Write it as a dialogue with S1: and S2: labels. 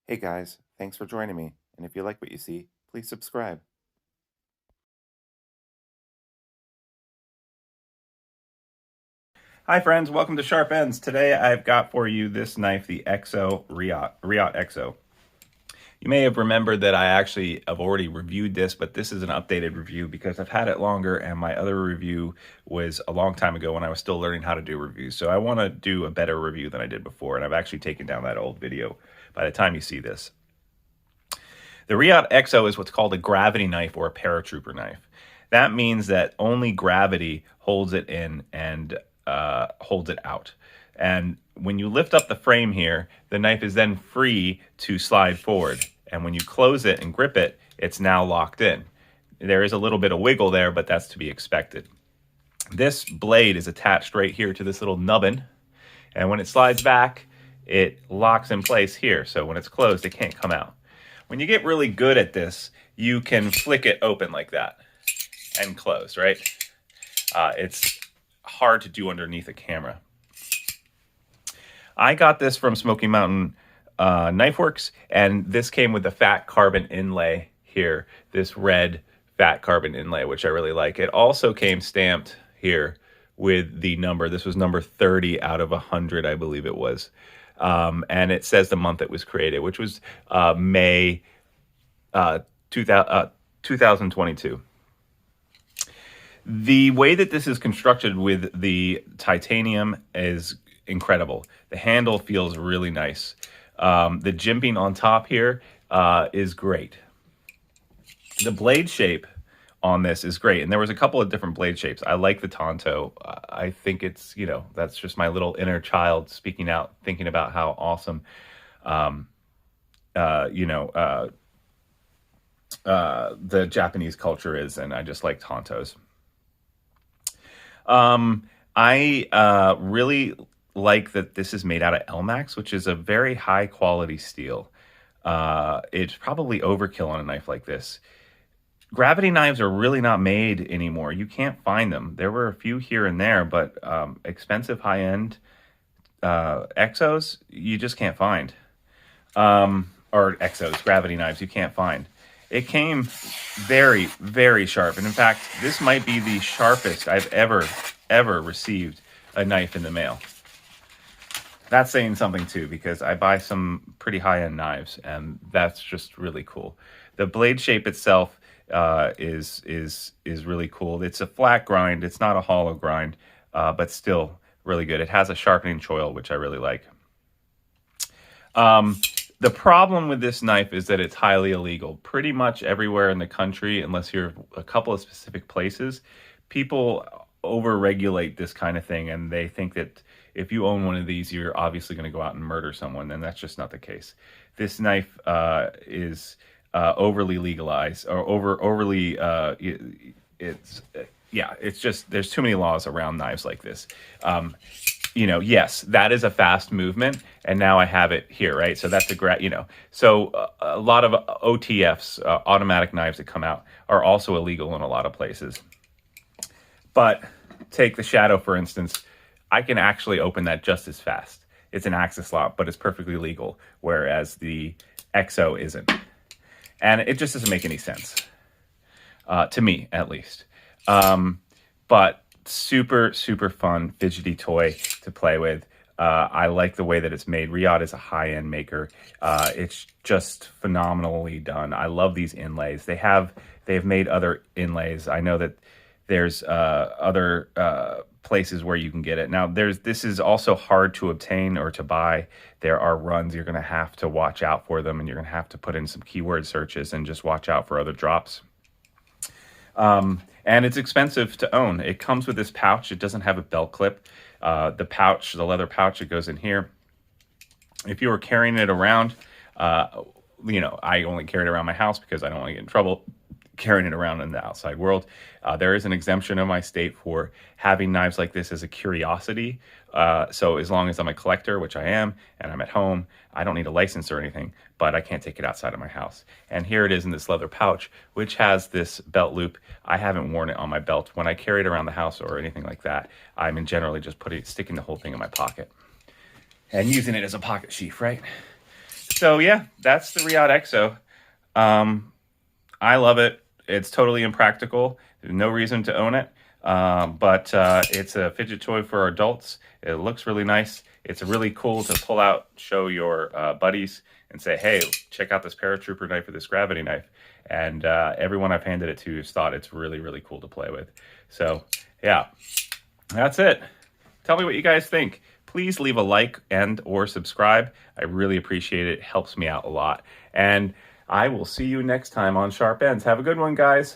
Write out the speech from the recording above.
S1: Hey guys, thanks for joining me. And if you like what you see, please subscribe. Hi friends, welcome to Sharp Ends. Today I've got for you this knife, the EXO Reate EXO. You may have remembered that I actually have already reviewed this, but this is an updated review because I've had it longer and my other review was a long time ago when I was still learning how to do reviews. So I want to do a better review than I did before, and I've actually taken down that old video by the time you see this. The Reate EXO is what's called a gravity knife or a paratrooper knife. That means that only gravity holds it in and holds it out. And when you lift up the frame here, the knife is then free to slide forward. And when you close it and grip it, it's now locked in. There is a little bit of wiggle there, but that's to be expected. This blade is attached right here to this little nubbin. And when it slides back, it locks in place here. So when it's closed, it can't come out. When you get really good at this, you can flick it open like that and close, right? It's hard to do underneath a camera. I got this from Smoky Mountain Knife Works, and this came with the fat carbon inlay here, this red fat carbon inlay, which I really like. It also came stamped here with the number. This was number 30 out of 100, I believe it was. And it says the month it was created, which was May 2022. The way that this is constructed with the titanium is incredible. The handle feels really nice. The jimping on top here is great. The blade shape on this is great. And there was a couple of different blade shapes. I like the Tonto. I think it's, that's just my little inner child speaking out, thinking about how awesome, the Japanese culture is. And I just like Tontos. I really like that this is made out of Elmax, which is a very high quality steel. It's probably overkill on a knife like this. Gravity knives are really not made anymore. You can't find them. There were a few here and there, but expensive high-end EXOs, you just can't find. Or EXOs, gravity knives, you can't find. It came very, very sharp. And in fact, this might be the sharpest I've ever received a knife in the mail. That's saying something too, because I buy some pretty high-end knives, and that's just really cool. The blade shape itself is really cool. It's a flat grind. It's not a hollow grind, but still really good. It has a sharpening choil, which I really like. The problem with this knife is that it's highly illegal. Pretty much everywhere in the country, unless you're a couple of specific places, people over-regulate this kind of thing, and they think that if you own one of these, you're obviously going to go out and murder someone, and that's just not the case. This knife is overly legalized, or overly, it's just, there's too many laws around knives like this. Yes, that is a fast movement, and now I have it here, right? So that's so a lot of OTFs, automatic knives that come out, are also illegal in a lot of places. But take the Shadow, for instance. I can actually open that just as fast. It's an axis lock, but it's perfectly legal, whereas the EXO isn't. And it just doesn't make any sense, to me, at least. But super, super fun, fidgety toy to play with. I like the way that it's made. Reate is a high-end maker. It's just phenomenally done. I love these inlays. They've made other inlays. I know that there's other places where you can get it. Now, this is also hard to obtain or to buy. There are runs. You're going to have to watch out for them, and you're going to have to put in some keyword searches and just watch out for other drops. And it's expensive to own. It comes with this pouch. It doesn't have a belt clip. The leather pouch that goes in here, if you were carrying it around, I only carry it around my house because I don't want to get in trouble carrying it around in the outside world. There is an exemption in my state for having knives like this as a curiosity. So as long as I'm a collector, which I am, and I'm at home, I don't need a license or anything, but I can't take it outside of my house. And here it is in this leather pouch, which has this belt loop. I haven't worn it on my belt. When I carry it around the house or anything like that, I'm generally just sticking the whole thing in my pocket and using it as a pocket sheath, right? So yeah, that's the Reate Exo. I love it. It's totally impractical. There's no reason to own it. But it's a fidget toy for adults. It looks really nice. It's really cool to pull out, show your buddies, and say, hey, check out this Paratrooper knife or this gravity knife. And everyone I've handed it to has thought it's really, really cool to play with. So yeah, that's it. Tell me what you guys think. Please leave a like and or subscribe. I really appreciate it. It helps me out a lot. And I will see you next time on Sharp Ends. Have a good one, guys.